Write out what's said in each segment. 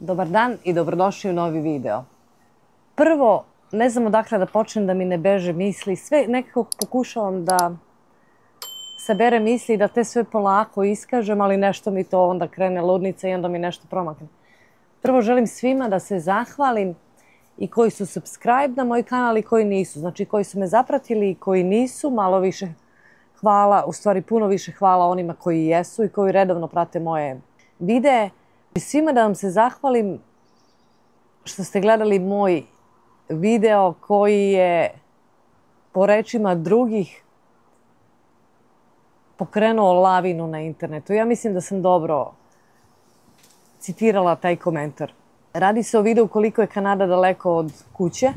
Dobar dan i dobrodošli u novi video. Prvo, ne znam odakle da počnem da mi ne beže misli. Sve nekako pokušavam da sabere misli i da te sve polako iskažem, ali nešto mi to onda krene ludnica i onda mi nešto promakne. Prvo želim svima da se zahvalim i koji su subscribe na moj kanal i koji nisu. Znači koji su me zapratili i koji nisu, malo više hvala, u stvari puno više hvala onima koji jesu i koji redovno prate moje videe. I svima da vam se zahvalim što ste gledali moj video koji je po rečima drugih pokrenuo lavinu na internetu. Ja mislim da sam dobro citirala taj komentar. Radi se o videu koliko je Kanada daleko od kuće.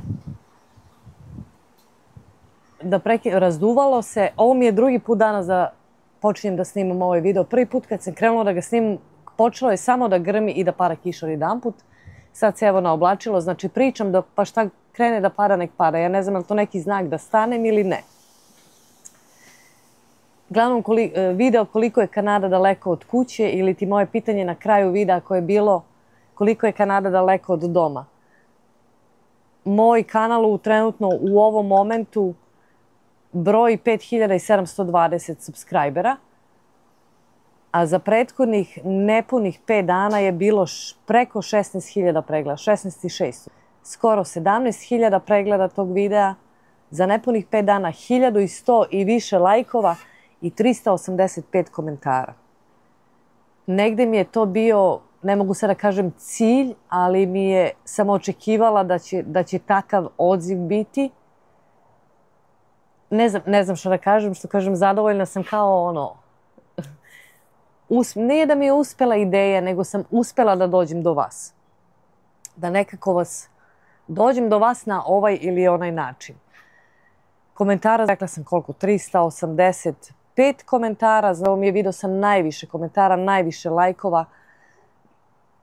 Razduvalo se. Ovo mi je drugi put danas da počinjem da snimam ovaj video. Prvi put kad sam krenula da ga snimam, počelo je samo da grmi i da pada kiša jedanput. Sad se evo naoblačilo, znači pričam da pa šta krene da pada, nek pada. Ja ne znam je li to neki znak da stanem ili ne. Glavnom video koliko je Kanada daleko od kuće ili ti moje pitanje na kraju videa koje je bilo koliko je Kanada daleko od doma. Moj kanal trenutno u ovom momentu broji 5720 subscribera. A za prethodnih nepunih 5 dana je bilo preko 16.000 pregleda, 16.600. Skoro 17.000 pregleda tog videa, za nepunih 5 dana 1100 i više lajkova i 385 komentara. Negde mi je to bio, ne mogu sad da kažem cilj, ali sam očekivala da će takav odziv biti. Ne znam što da kažem, što kažem zadovoljna sam kao ono, nije da mi je uspela ideja, nego sam uspela da dođem do vas. Da nekako dođem do vas na ovaj ili onaj način. Komentara, rekla sam koliko, 385 komentara. Za ovo mi je video sa najviše komentara, najviše lajkova.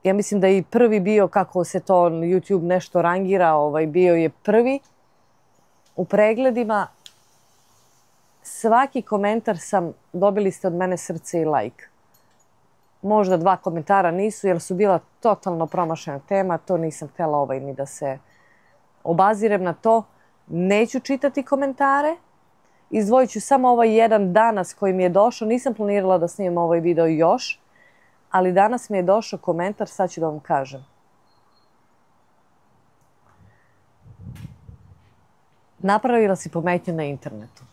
Ja mislim da je i prvi bio, kako se to YouTube nešto rangira, bio je prvi u pregledima. Svaki komentar dobili ste od mene srce i lajk. Možda 2 komentara nisu, jer su bila totalno promašena tema. To nisam htjela ni da se obazirem na to. Neću čitati komentare. Izdvojit ću samo ovaj jedan danas koji mi je došao. Nisam planirala da snimam ovaj video još, ali danas mi je došao komentar, sad ću da vam kažem. Napravila si pometnju na internetu.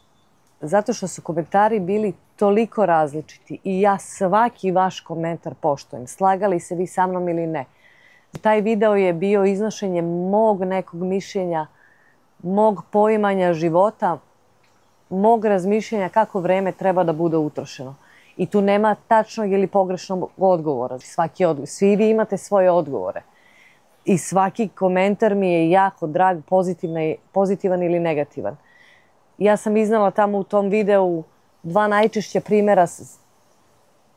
Zato što su komentari bili toliko različiti i ja svaki vaš komentar poštujem. Slagali se vi sa mnom ili ne. Taj video je bio iznošenje mog nekog mišljenja, mog poimanja života, mog razmišljanja kako vreme treba da bude utrošeno. I tu nema tačnog ili pogrešnog odgovora. Svi vi imate svoje odgovore. I svaki komentar mi je jako drag, pozitivan ili negativan. Ja sam iznala tamo u tom videu 2 najčešća primjera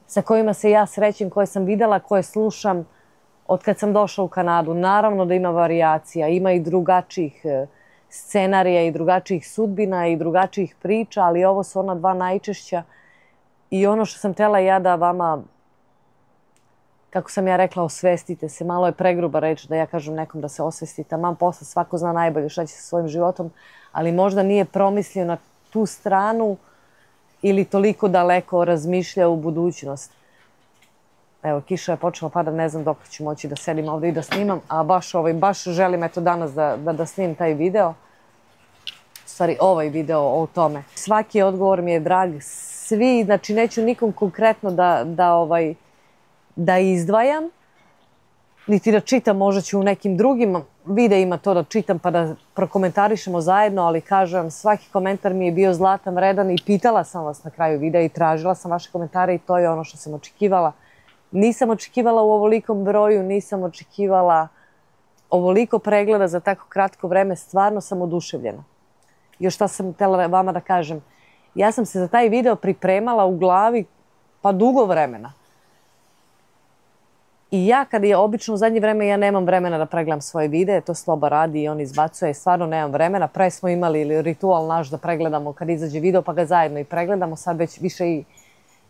sa kojima se ja srećem, koje sam videla, koje slušam od kad sam došla u Kanadu. Naravno da ima varijacija, ima i drugačijih scenarija i drugačijih sudbina i drugačijih priča, ali ovo su ona 2 najčešća. I ono što sam htjela ja da vama, kako sam ja rekla, osvestite se. Malo je pregruba reč da ja kažem nekom da se osvestite. Mam posla, svako zna najbolje šta će sa svojim životom, ali možda nije promislio na tu stranu ili toliko daleko razmišlja u budućnost. Evo, kiša je počela padati, ne znam dok ću moći da sedim ovdje i da snimam, a baš želim eto danas da snimim taj video. U stvari, ovaj video o tome. Svaki odgovor mi je drag, svi, znači neću nikom konkretno da izdvajam, niti da čitam, možda ću u nekim drugim videima to da čitam pa da prokomentarišemo zajedno, ali kažem, svaki komentar mi je bio zlatan, vredan i pitala sam vas na kraju videa i tražila sam vaše komentare i to je ono što sam očekivala. Nisam očekivala u ovolikom broju, nisam očekivala ovoliko pregleda za tako kratko vreme, stvarno sam oduševljena. Još šta sam htjela vama da kažem, ja sam se za taj video pripremala u glavi pa dugo vremena. I ja kad je obično u zadnje vreme, ja nemam vremena da pregledam svoje videe, to Sloba radi i on izbacuje, stvarno nemam vremena. Pre smo imali ritual naš da pregledamo kad izađe video pa ga zajedno i pregledamo, sad već više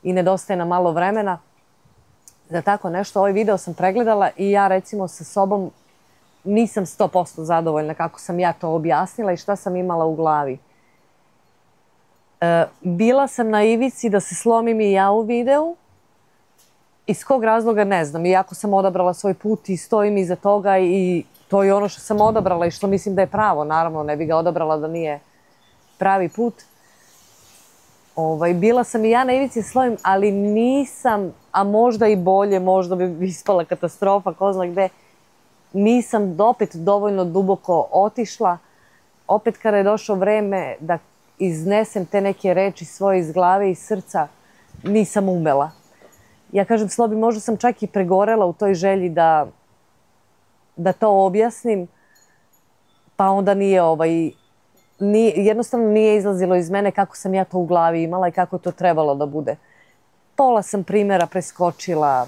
i nedostaje nam malo vremena. za tako nešto. Ovaj video sam pregledala i ja recimo sa sobom nisam 100% zadovoljna kako sam ja to objasnila i šta sam imala u glavi. Bila sam na ivici da se slomim i ja u videu. Iz kog razloga ne znam. Iako sam odabrala svoj put i stojim iza toga i to je ono što sam odabrala i što mislim da je pravo. Naravno, ne bi ga odabrala da nije pravi put. Bila sam i ja na ivici slomim, ali nisam, a možda i bolje, možda bi ispala katastrofa, ko zna gde, nisam opet dovoljno duboko otišla. Opet kada je došlo vreme da iznesem te neke reči svoje iz glave i srca, nisam umela. Ja kažem Slobi, možda sam čak i pregorela u toj želji da to objasnim, pa onda jednostavno nije izlazilo iz mene kako sam ja to u glavi imala i kako to trebalo da bude. Pola sam primjera preskočila,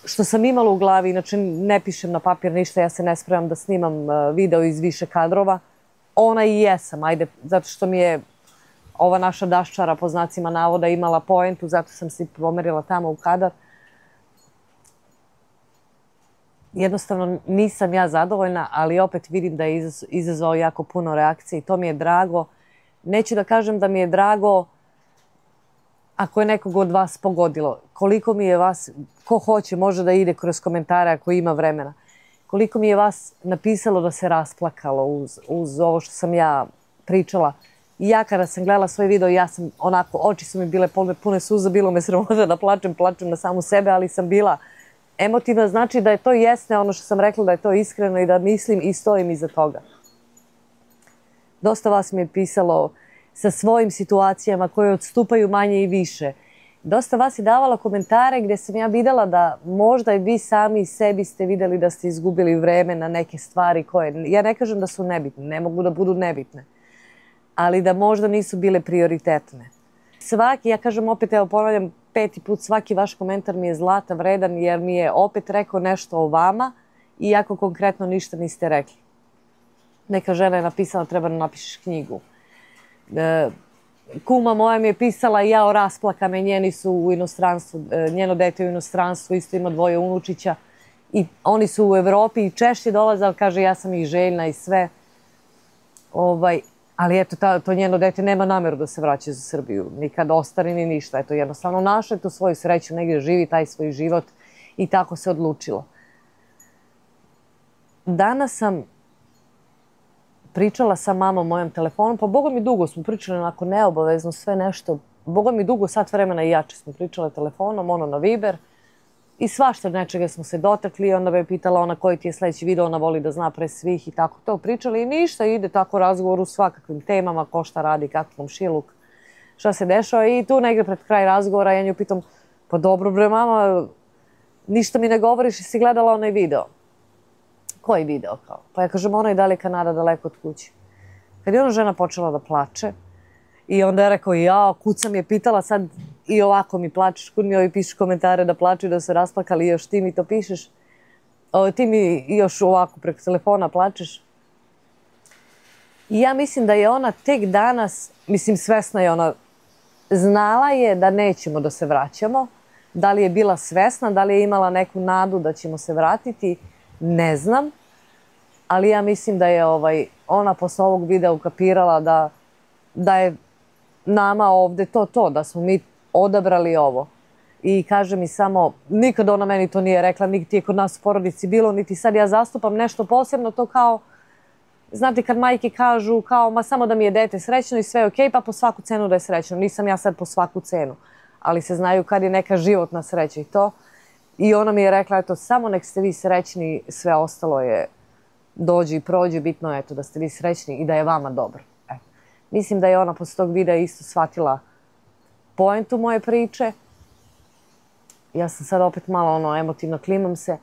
što sam imala u glavi, inače ne pišem na papir ništa, ja se ne spremam da snimam video iz više kadrova. Ona i jesam, ajde, zato što mi je ova naša daščara po znacima navoda imala poentu, zato sam se pomerila tamo u kadar. Jednostavno nisam ja zadovoljna, ali opet vidim da je izazvao jako puno reakcije i to mi je drago. Neću da kažem da mi je drago ako je nekog od vas pogodilo. Koliko mi je vas, ko hoće može da ide kroz komentare ako ima vremena. Koliko mi je vas napisalo da se rasplakalo uz ovo što sam ja pričala. I ja kada sam gledala svoj video, ja sam onako, oči su mi bile pune suza, bilo me sramota da plačem na samu sebe, ali sam bila emotivna, znači da je to jeste ono što sam rekla, da je to iskreno i da mislim i stojim iza toga. Dosta vas mi je pisalo sa svojim situacijama koje odstupaju manje i više. Dosta vas je davala komentare gdje sam ja videla da možda i vi sami sebi ste vidjeli da ste izgubili vreme na neke stvari koje, ja ne kažem da su nebitne, ne mogu da budu nebitne, ali da možda nisu bile prioritetne. Svaki, ja kažem opet, evo ponavljam 5. put, svaki vaš komentar mi je zlata vredan jer mi je opet rekao nešto o vama, iako konkretno ništa niste rekli. Neka žena je napisala treba da napišeš knjigu. Kuma moja mi je pisala jao rasplaka me, njeni su u inostranstvu, njeno dete u inostranstvu, isto ima 2 unučića i oni su u Evropi i češće dolaze, ali kaže ja sam ih željna i sve. Ali eto, to njeno dete nema nameru da se vraća za Srbiju, nikad ostari ni ništa. Eto, jednostavno našla je tu svoju sreću, negdje živi taj svoj život i tako se odlučilo. Danas sam pričala sa mamom mojom telefonom, pa boga mi dugo smo pričali onako neobavezno sve nešto. Boga mi dugo, sat vremena i jače smo pričale telefonom, ono na Viber. I svašta nečega smo se dotakli i onda me je pitala ona koji ti je sljedeći video, ona voli da zna pre svih i tako to pričali. I ništa, ide tako razgovor u svakakvim temama, ko šta radi, kakav komšiluk, šta se dešava. I tu negdje pred kraj razgovora ja nju pitam, pa dobro bre mama, ništa mi ne govoriš, jesi gledala onaj video? Koji video kao? Pa ja kažem, onaj da li je Kanada daleko od kuće. Kad je ona žena počela da plače i onda je rekao, ja, kuca mi je pitala sad i ovako mi plačeš, kud mi ovi pišu komentare da plaču i da su rasplakali i još ti mi to pišeš. Ti mi još ovako preko telefona plačeš. I ja mislim da je ona tek danas, mislim svesna je ona, znala je da nećemo da se vraćamo. Da li je bila svesna, da li je imala neku nadu da ćemo se vratiti, ne znam. Ali ja mislim da je ona posle ovog videa ukapirala da je nama ovde to, da smo mi odabrali ovo. I kaže mi samo, nikad ona meni to nije rekla, niti je kod nas u porodici bilo, niti sad ja zastupam nešto posebno, to kao, znate kad majke kažu kao, ma samo da mi je dete srećno i sve je okej, pa po svaku cenu da je srećno. Nisam ja sad po svaku cenu, ali se znaju kad je neka životna sreća i to. I ona mi je rekla, eto, samo nek ste vi srećni, sve ostalo je dođi i prođi, bitno je eto da ste vi srećni i da je vama dobro. Mislim da je ona posle tog videa isto shvatila poentu moje priče. Ja sam sad opet malo emotivno klimam se.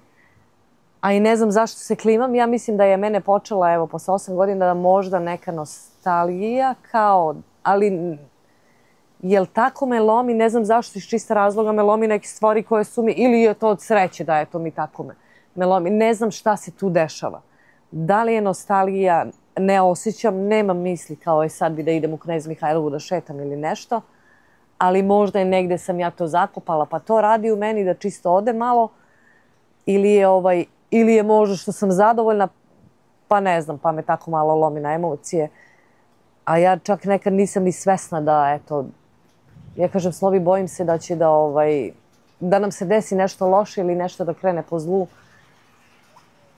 A i ne znam zašto se klimam. Ja mislim da je mene počela, evo, posle 8 godina da možda neka nostalgija kao, ali jel tako me lomi, ne znam zašto iz čista razloga me lomi neke stvari koje su mi, ili je to od sreće da eto mi tako me lomi. Ne znam šta se tu dešava. Da li je nostalgija, ne osjećam, nemam misli kao sad bi da idem u Knez Mihajlovu da šetam ili nešto, ali možda je negde sam ja to zakopala, pa to radi u meni da čisto ode malo, ili je možda što sam zadovoljna, pa ne znam, pa me tako malo lomi na emocije. A ja čak nekad nisam ni svesna da, eto, ja kažem, Slobi, bojim se da će da nam se desi nešto loše ili nešto da krene po zlu.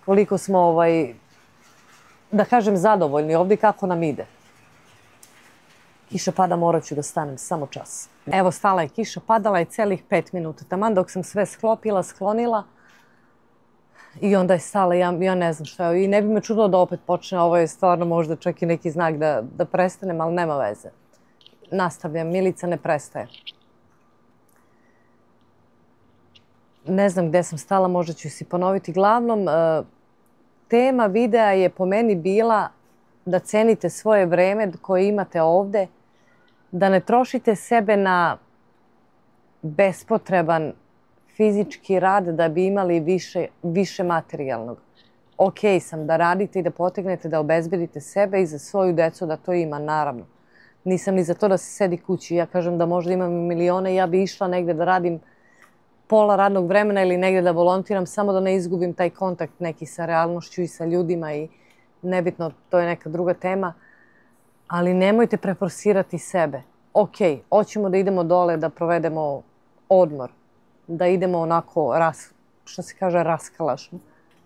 Koliko smo, da kažem, zadovoljni ovdje kako nam ide. Kiša pada, morat ću da stanem, samo čas. Evo, stala je kiša, padala je celih 5 minuta. Taman dok sam sve sklopila, sklonila i onda je stala. Ja ne znam šta je. I ne bi me čudilo da opet počne. Ovo je stvarno možda čak i neki znak da prestanem, ali nema veze. Nastavljam, Milica ne prestaje. Ne znam gde sam stala, možda ću si ponoviti. Glavnom, tema videa je po meni bila da cenite svoje vreme koje imate ovde, da ne trošite sebe na bespotreban fizički rad da bi imali više materijalnog. Ok sam da radite i da potegnete, da obezbedite sebe i za svoju decu da to ima, naravno. Nisam ni za to da se sedi kući. Ja kažem da možda imam milione i ja bi išla negde da radim pola radnog vremena ili negde da volontiram, samo da ne izgubim taj kontakt neki sa realnošću i sa ljudima i nebitno, to je neka druga tema. Ali nemojte preforsirati sebe. Ok, hoćemo da idemo dole, da provedemo odmor, da idemo onako, što se kaže, raskalašno.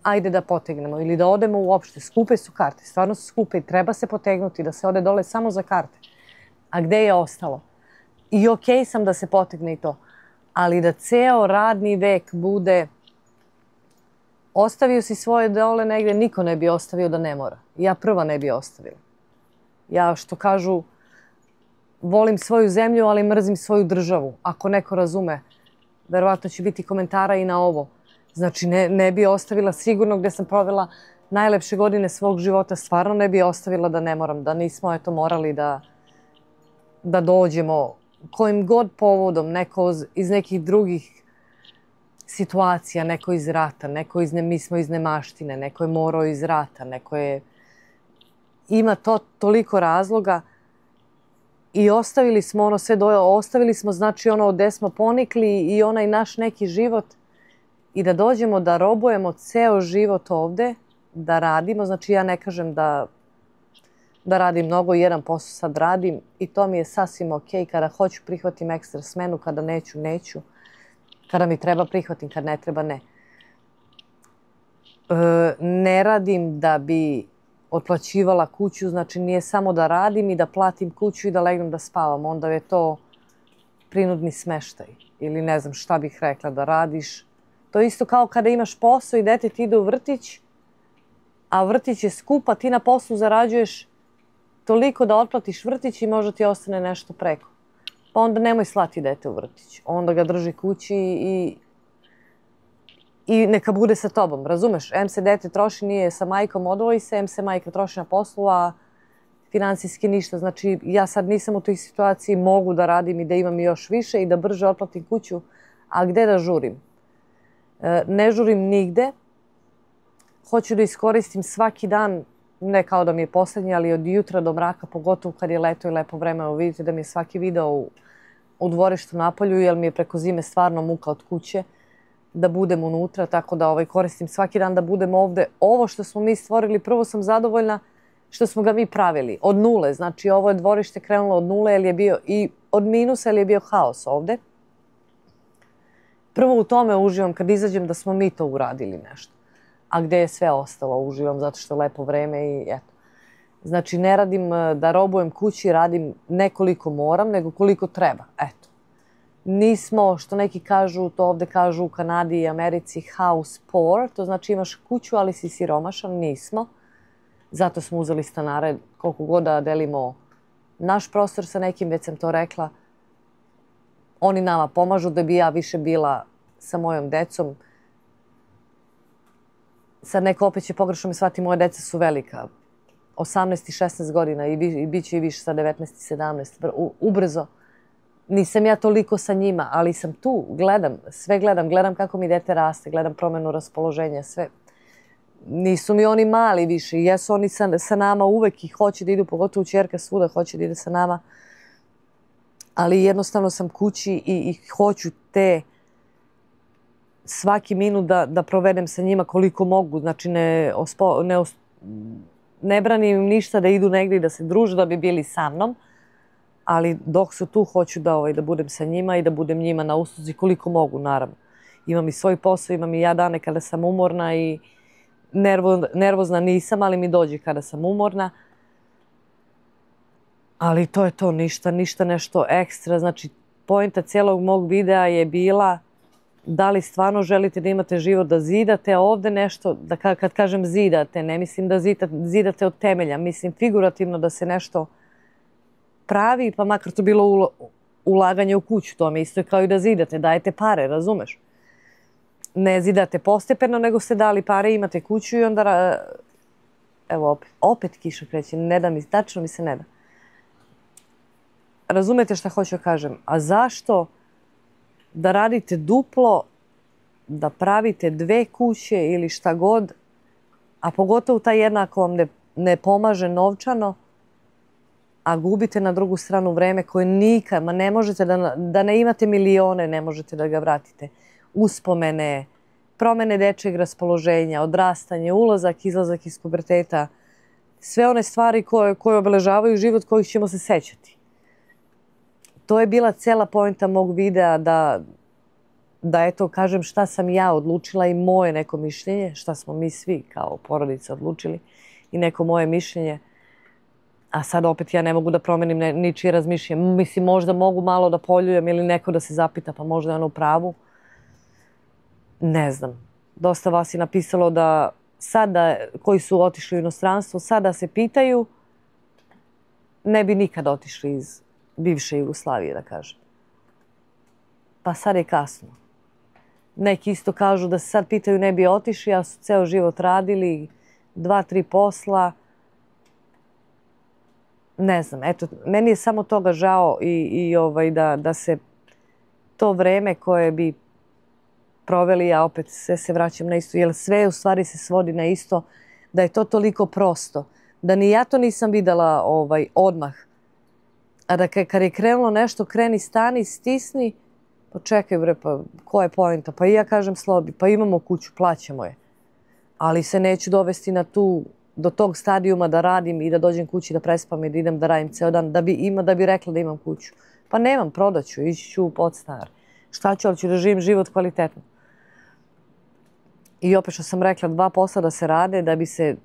Ajde da potegnemo ili da odemo uopšte. Skupe su karte, stvarno su skupe i treba se potegnuti, da se ode dole samo za karte. A gde je ostalo? I ok sam da se potegne i to, ali da ceo radni vek bude ostavio si svoje dole negde, niko ne bi ostavio da ne mora. Ja prva ne bi ostavila. Ja, što kažu, volim svoju zemlju, ali mrzim svoju državu. Ako neko razume, verovatno će biti komentara i na ovo. Znači, ne bi ostavila sigurno gde sam provela najlepše godine svog života. Stvarno ne bi ostavila da ne moram, da nismo eto morali da dođemo kojim god povodom, neko iz nekih drugih situacija, neko iz rata, mi smo iz nemaštine, neko je morao iz rata, neko je... Ima to toliko razloga i ostavili smo ono sve ostavili smo znači ono gde smo ponikli i onaj naš neki život i da dođemo da robujemo ceo život ovde, da radimo. Znači ja ne kažem da radim mnogo, jedan posao sad radim i to mi je sasvim ok. Kada hoću prihvatim ekstra smenu, kada neću, neću. Kada mi treba prihvatim, kad ne treba ne. Ne radim da bi otplaćivala kuću, znači nije samo da radim i da platim kuću i da legnem da spavam. Onda je to prinudni smeštaj ili ne znam šta bih rekla da radiš. To je isto kao kada imaš posao i dete ti ide u vrtić, a vrtić je skup, a ti na poslu zarađuješ toliko da otplatiš vrtić i možda ti ostane nešto preko. Pa onda nemoj slati dete u vrtić. Onda ga drži kući i neka bude sa tobom, razumeš? Em se dete troši, nije sa majkom, odvoji se, em se majka troši na poslu, a finansijski ništa. Znači, ja sad nisam u toj situaciji, mogu da radim i da imam još više i da brže otplatim kuću, a gde da žurim? Ne žurim nigde. Hoću da iskoristim svaki dan, ne kao da mi je poslednji, ali od jutra do mraka, pogotovo kad je leto i lepo vreme. Vidite da mi je svaki video u dvorištu napolju, jer mi je preko zime stvarno muka od kuće da budem unutra, tako da koristim svaki dan da budem ovde. Ovo što smo mi stvorili, prvo sam zadovoljna što smo ga mi pravili od nule. Znači, ovo je dvorište krenulo od nule jer je bio i od minusa jer je bio haos ovde. Prvo u tome uživam kad izađem da smo mi to uradili nešto. A gde je sve ostalo, uživam zato što je lepo vreme i eto. Znači, ne radim da robujem kući, radim ne koliko moram, nego koliko treba. Eto. Nismo, što neki kažu, to ovde kažu u Kanadi i Americi, house poor, to znači imaš kuću, ali si siromašan. Nismo. Zato smo uzeli stanare, koliko god da delimo naš prostor sa nekim, već sam to rekla. Oni nama pomažu da bi ja više bila sa mojom decom. Sad neko opet će pogrešno mi shvati, moje deca su velika. 18 i 16 godina i bit će i više sa 19 i 17. Ubrzo. Nisam ja toliko sa njima, ali sam tu, gledam, sve gledam. Gledam kako mi dete raste, gledam promenu raspoloženja, sve. Nisu mi oni mali više, jesu oni sa nama uvek i hoće da idu, pogotovo ćerka svuda hoće da ide sa nama. ali jednostavno sam kući i hoću svaki minut da provedem sa njima koliko mogu. Znači ne branim im ništa da idu negdje i da se druže, da bi bili sa mnom, ali dok su tu hoću da budem sa njima i da budem njima na usluzi koliko mogu, naravno. Imam i svoj posao, imam i ja dane kada sam umorna i nervozna nisam, ali mi dođe kada sam umorna. Ali to je to, ništa nešto ekstra. Znači, poenta cijelog mog videa je bila da li stvarno želite da imate život, da zidate ovde nešto, kad kažem zidate, ne mislim da zidate od temelja, mislim figurativno da se nešto pravi, pa makar to bilo ulaganje u kuću, to mi isto je kao i da zidate, dajete pare, razumeš? Ne zidate postepeno, nego ste dali pare, imate kuću i onda, evo opet kiša kreće, ne da mi, tačno mi se ne da. Razumete šta hoću da kažem? A zašto da radite duplo, da pravite 2 kuće ili šta god, a pogotovo ta jedna ako vam ne pomaže novčano, a gubite na drugu stranu vreme koje nikad, ma ne možete da ne imate milione, ne možete da ga vratite. Uspomene, promene dečjeg raspoloženja, odrastanje, ulazak, izlazak iz puberteta, sve one stvari koje obeležavaju život kojih ćemo se sećati. To je bila cela poenta mog videa da eto kažem šta sam ja odlučila i moje neko mišljenje, šta smo mi svi kao porodica odlučili i neko moje mišljenje. A sad opet ja ne mogu da promenim ničije razmišljenje. Mislim, možda mogu malo da poljujem ili neko da se zapita, pa možda je ono u pravu. Ne znam. Dosta vas je napisalo da sada, koji su otišli u inostranstvo, sada se pitaju, ne bi nikad otišli iz bivše Jugoslavije, da kažem. Pa sad je kasno. Neki isto kažu da se sad pitaju ne bi otišli, a su ceo život radili, 2-3 posla. Ne znam, eto, meni je samo toga žao i da se to vreme koje bi proveli, a opet sve se vraćam na isto, jer sve u stvari se svodi na isto, da je to toliko prosto, da ni ja to nisam videla odmah. A da kad je krenulo nešto, kreni, stani, stisni, pa čekaj bre, pa koja je poenta? Pa i ja kažem slobi, pa imamo kuću, plaćamo je. Ali se neću dovesti do tog stadijuma da radim i da dođem kući da prespam i da idem da radim ceo dan, da bi rekla da imam kuću. Pa nemam, prodaću, ići ću u podstanar. Šta ću, ali ću da živim život kvalitetno. I opet što sam rekla, 2 posla da se rade, da bi se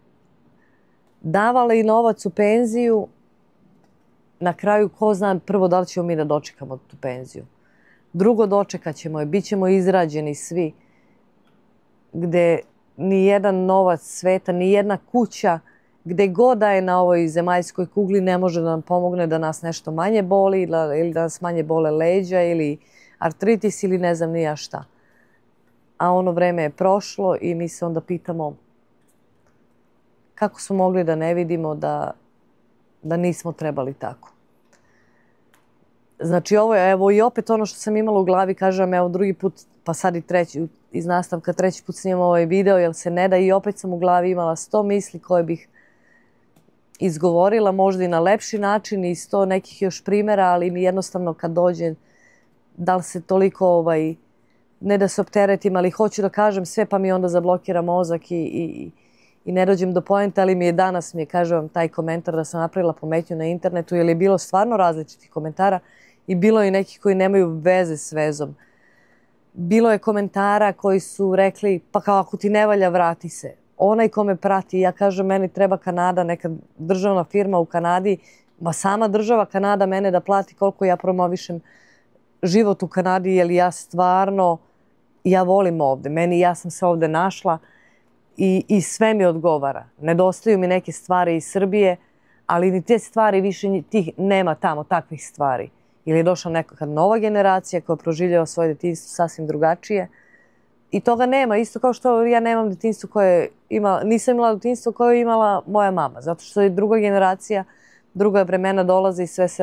davala i novac u penziju. Na kraju, ko zna prvo da li ćemo mi da dočekamo tu penziju. Drugo, dočekat ćemo je, bit ćemo izrađeni svi, gde ni jedan novac sveta, ni jedna kuća, gde god da je na ovoj zemaljskoj kugli, ne može da nam pomogne da nas nešto manje boli ili da nas manje bole leđa ili artritis ili ne znam ni ja šta. A ono vreme je prošlo i mi se onda pitamo kako smo mogli da ne vidimo da nismo trebali tako. Znači ovo je, evo i opet ono što sam imala u glavi, kažem, evo drugi put, pa sad i treći, iz nastavka 3. put snimam ovaj video, jer se ne da i opet sam u glavi imala 100 misli koje bih izgovorila, možda i na lepši način i 100 nekih još primjera, ali mi jednostavno kad dođe, da li se toliko, ne da se opteretim, ali hoću da kažem sve pa mi onda zablokira mozak i ne dođem do poenta, ali danas mi je, kažem vam, taj komentar da sam napravila pometnju na internetu, jer je bilo stvarno različitih komentara i bilo je nekih koji nemaju veze s vezom. Bilo je komentara koji su rekli, pa kao ako ti ne valja, vrati se. Onaj ko me prati, ja kažem, meni treba Kanada, neka državna firma u Kanadi, ma sama država Kanada mene da plati koliko ja promovišem život u Kanadi, jer ja stvarno, ja volim ovde. Ja sam se ovde našla i sve mi odgovara. Nedostaju mi neke stvari iz Srbije, ali ni te stvari više nema tamo takvih stvari. Ili je došla neka nova generacija koja proživljava svoje detinjstvo sasvim drugačije. I toga nema. Isto kao što ja nemam detinjstvo koje nisam imala detinjstvo koje je imala moja mama. Zato što je druga generacija, druga vremena dolaze i sve se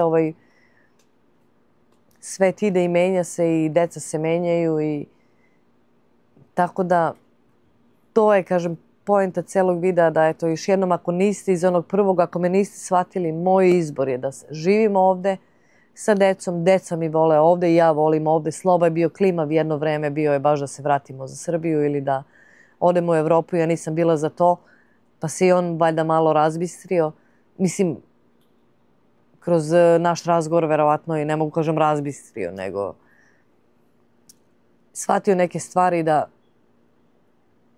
svet ide i menja se i deca se menjaju. Tako da to je, kažem, poenta celog videa da eto još jednom ako niste iz onog prvog, ako me niste shvatili, moj izbor je da živim ovde, sa decom. Deca mi vole ovde i ja volim ovde. Sloba je bio klimav jedno vreme, bio je baš da se vratimo za Srbiju ili da odemo u Evropu. Ja nisam bila za to, pa se i on valjda malo razbistrio. Mislim, kroz naš razgovor verovatno i ne mogu kažem razbistrio, nego shvatio neke stvari da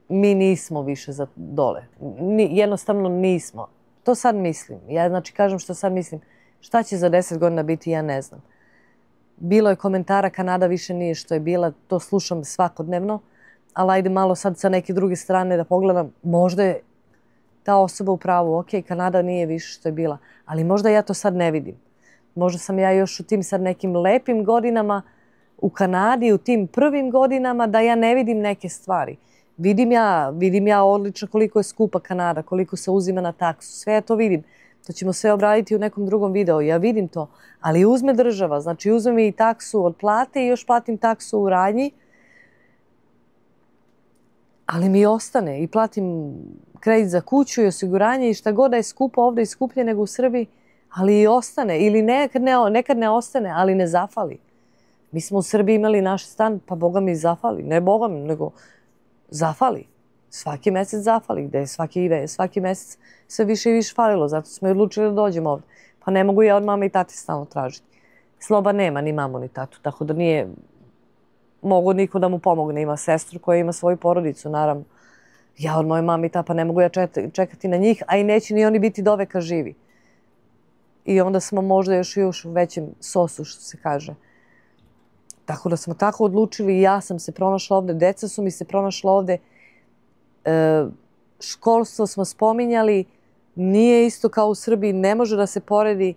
mi nismo više za dole. Jednostavno nismo. To sad mislim. Ja znači kažem što sad mislim. Šta će za 10 godina biti, ja ne znam. Bilo je komentara Kanada više nije što je bila. To slušam svakodnevno. Ali ajde malo sad sa neke druge strane da pogledam. Možda je ta osoba u pravu. Ok, Kanada nije više što je bila. Ali možda ja to sad ne vidim. Možda sam ja još u tim sad nekim lepim godinama u Kanadi, u tim prvim godinama da ja ne vidim neke stvari. Vidim ja odlično koliko je skupa Kanada, koliko se uzima na taksu. Sve ja to vidim. To ćemo sve obraditi u nekom drugom videu. Ja vidim to. Ali uzme država. Znači uzme mi i taksu od plate i još platim taksu u radnji. Ali mi ostane i platim kredit za kuću i osiguranje i šta god da je skupo ovdje i skuplje nego u Srbiji. Ali i ostane. Ili nekad ne ostane, ali ne zafali. Mi smo u Srbiji imali naš stan, pa Boga mi zafali. Ne Boga mi, nego zafali. Svaki mjesec zafali, gde je svaki mjesec sve više i više falilo. Zato smo i odlučili da dođemo ovdje. Pa ne mogu ja od mame i tate stalno tražiti. Sloba nema ni mamu ni tatu, tako da nije mogu niko da mu pomogne. Ima sestru koja ima svoju porodicu, naravno. Ja od moje mame i tata, pa ne mogu ja čekati na njih, a i neće ni oni biti do veka živi. I onda smo možda još u većem sosu, što se kaže. Tako da smo tako odlučili i ja sam se pronašla ovdje, deca su mi se pronašla ovdje. Školstvo smo spominjali, nije isto kao u Srbiji, ne može da se poredi.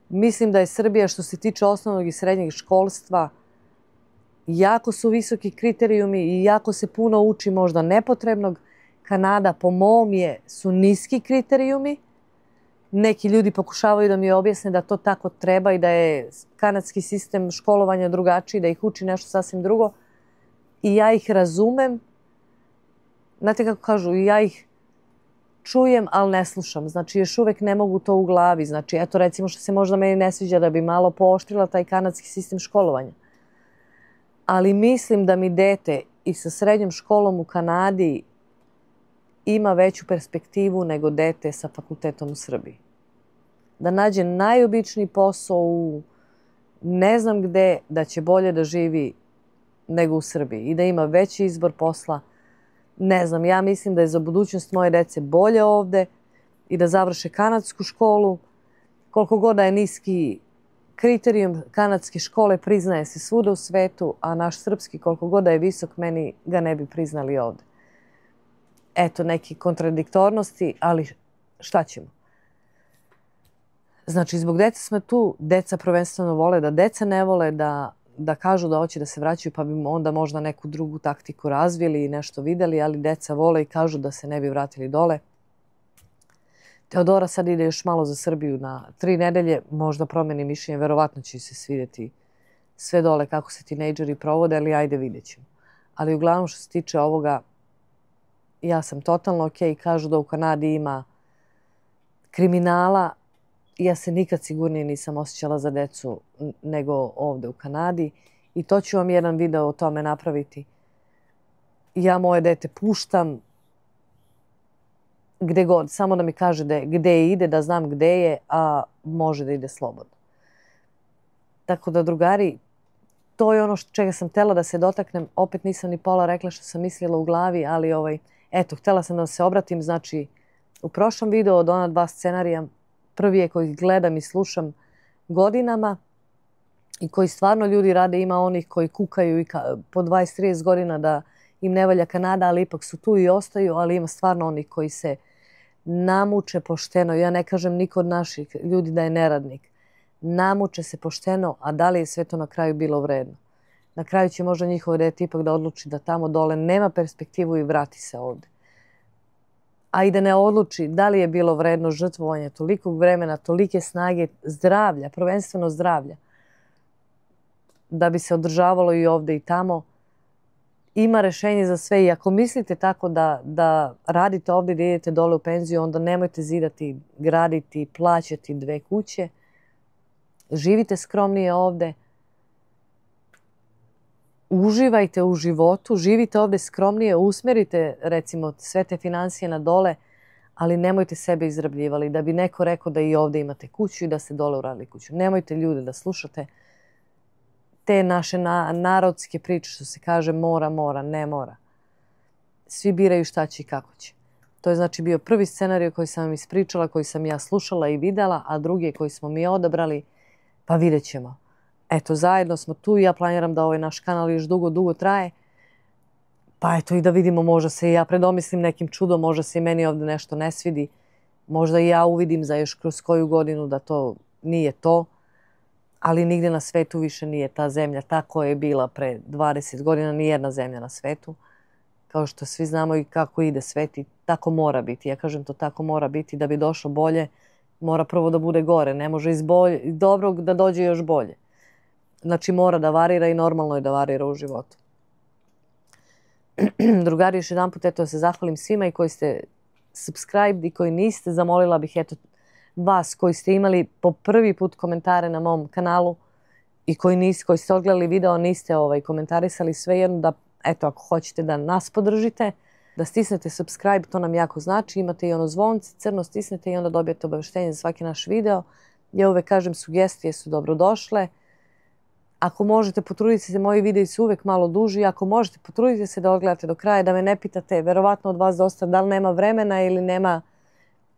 Mislim da je Srbija što se tiče osnovnog i srednjeg školstva jako su visoki kriterijumi i jako se puno uči možda nepotrebnog. Kanada po mom su niski kriterijumi. Neki ljudi pokušavaju da mi objasne da to tako treba i da je kanadski sistem školovanja drugačiji, da ih uči nešto sasvim drugo. I ja ih razumem. Znate kako kažu, ja ih čujem, ali ne slušam. Znači, još uvek ne mogu to u glavi. Znači, eto recimo što se možda meni ne sviđa da bi malo pooštrila taj kanadski sistem školovanja. Ali mislim da mi dete i sa srednjom školom u Kanadi ima veću perspektivu nego dete sa fakultetom u Srbiji. Da nađe najobičniji posao u ne znam gde, da će bolje da živi nego u Srbiji i da ima veći izbor posla. Ne znam, ja mislim da je za budućnost moje dece bolje ovde i da završe kanadsku školu. Koliko god da je niski kriterijum kanadske škole, priznaje se svuda u svetu, a naš srpski, koliko god da je visok, meni ga ne bi priznali ovde. Eto, neke kontradiktornosti, ali šta ćemo? Znači, zbog deca smo tu, deca prvenstveno vole da deca ne vole, da kažu da hoće da se vraćaju, pa bi onda možda neku drugu taktiku razvili i nešto videli, ali deca vole i kažu da se ne bi vratili dole. Teodora sad ide još malo za Srbiju na 3 nedelje, možda promeni mišljenje, verovatno će se svidjeti sve dole kako se tinejdžeri provode, ali ajde vidjet ćemo. Ali uglavnom što se tiče ovoga, ja sam totalno okej. Kažu da u Kanadi ima kriminala. Ja se nikad sigurnije nisam osjećala za decu nego ovdje u Kanadi. I to ću vam jedan video o tome napraviti. Ja moje dete puštam gde god. Samo da mi kaže gde ide, da znam gde je, a može da ide slobodno. Tako da, drugari, to je ono čega sam htjela da se dotaknem. Opet nisam ni pola rekla što sam mislila u glavi, ali eto, htjela sam da se obratim. Znači, u prošlom videu od ona 2 scenarija, prvi je koji gledam i slušam godinama i koji stvarno ljudi rade. Ima onih koji kukaju i po 20-30 godina da im ne valja Kanada, ali ipak su tu i ostaju, ali ima stvarno onih koji se namuče pošteno. Ja ne kažem niko od naših ljudi da je neradnik. Namuče se pošteno, a da li je sve to na kraju bilo vredno? Na kraju će možda njihovo dete ipak da odluči da tamo dole nema perspektivu i vrati se ovdje. A i da ne odluči da li je bilo vredno žrtvovanje tolikog vremena, tolike snage, zdravlja, prvenstveno zdravlja, da bi se održavalo i ovdje i tamo. Ima rešenje za sve i ako mislite tako da radite ovdje, da idete dole u penziju, onda nemojte zidati, graditi, plaćati 2 kuće. živite skromnije ovde, uživajte u životu, živite ovde skromnije, usmerite recimo sve te financije na dole, ali nemojte sebe izrabljivali da bi neko rekao da i ovde imate kuću i da ste dole uradili kuću. Nemojte ljude da slušate te naše narodske priče što se kaže mora, ne mora. Svi biraju šta će i kako će. To je znači bio prvi scenarij koji sam vam ispričala, koji sam ja slušala i videla, a drugi koji smo mi odabrali, pa vidjet ćemo. Eto, zajedno smo tu i ja planiram da ovaj naš kanal još dugo traje. Pa eto i da vidimo, možda se i ja predomislim nekim čudom, možda se i meni ovde nešto ne svidi. Možda i ja uvidim za još kroz koju godinu da to nije to. Ali nigde na svetu više nije ta zemlja ta koja je bila pre 20 godina, nijedna zemlja na svetu. Kao što svi znamo i kako ide svet i tako mora biti. Ja kažem to tako mora biti da bi došlo bolje, mora prvo da bude gore. Ne može iz dobrog da dođe još bolje. Znači mora da varira i normalno je da varira u životu. Drugari, još jedan put eto da se zahvalim svima i koji ste subscribed i koji niste. Zamolila bih eto vas koji ste imali po prvi put komentare na mom kanalu i koji ste odgledali video, niste komentarisali, svejedno da eto ako hoćete da nas podržite, da stisnete subscribe, to nam jako znači. Imate i ono zvonce, crno stisnete i onda dobijete obaveštenje za svaki naš video. Ja uvek kažem sugestije su dobrodošle. Ako možete, potrudite se, moji videi su uvek malo duži. Ako možete, potrudite se da odgledate do kraja, da me ne pitate, verovatno od vas dosta, da li nema vremena ili nema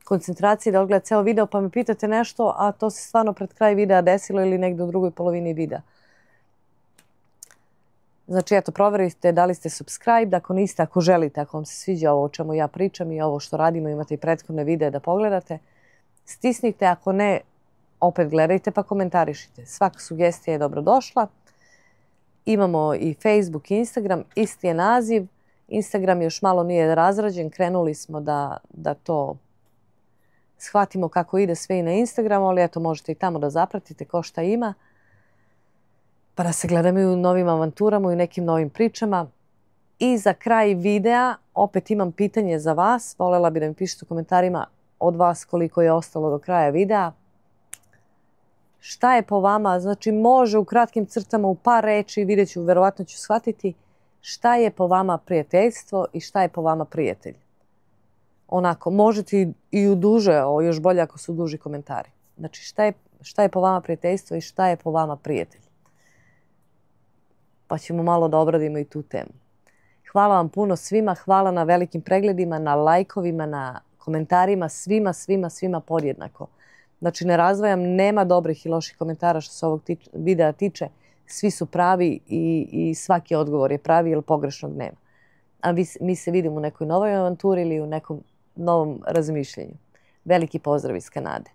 koncentracije da odgledate ceo video, pa me pitate nešto, a to se stvarno pred kraj videa desilo ili negdje u drugoj polovini videa. Znači, eto, proverite da li ste subscribed, ako niste, ako želite, ako vam se sviđa ovo o čemu ja pričam i ovo što radimo, imate i prethodne videe da pogledate, stisnite, ako ne, opet gledajte pa komentarišite. Svaka sugestija je dobrodošla. Imamo i Facebook i Instagram, isti je naziv. Instagram još malo nije razrađen, krenuli smo da to shvatimo kako ide sve i na Instagramu, ali eto možete i tamo da zapratite ko šta ima. Pa da se gledamo i u novim avanturama i u nekim novim pričama. I za kraj videa opet imam pitanje za vas. Volela bi da mi pišete u komentarima od vas koliko je ostalo do kraja videa. Šta je po vama, znači može u kratkim crtama, u par reči, vidjet ću, verovatno ću shvatiti, šta je po vama prijateljstvo i šta je po vama prijatelj. Onako, možete i u duže, još bolje ako su duži komentari. Znači šta je po vama prijateljstvo i šta je po vama prijatelj. Pa ćemo malo da obradimo i tu temu. Hvala vam puno svima, hvala na velikim pregledima, na lajkovima, na komentarima, svima podjednako. Znači ne razdvajam, nema dobrih i loših komentara što se ovog videa tiče. Svi su pravi i svaki odgovor je pravi jer pogrešnog nema. A mi se vidimo u nekoj novoj avanturi ili u nekom novom razmišljenju. Veliki pozdrav iz Kanade.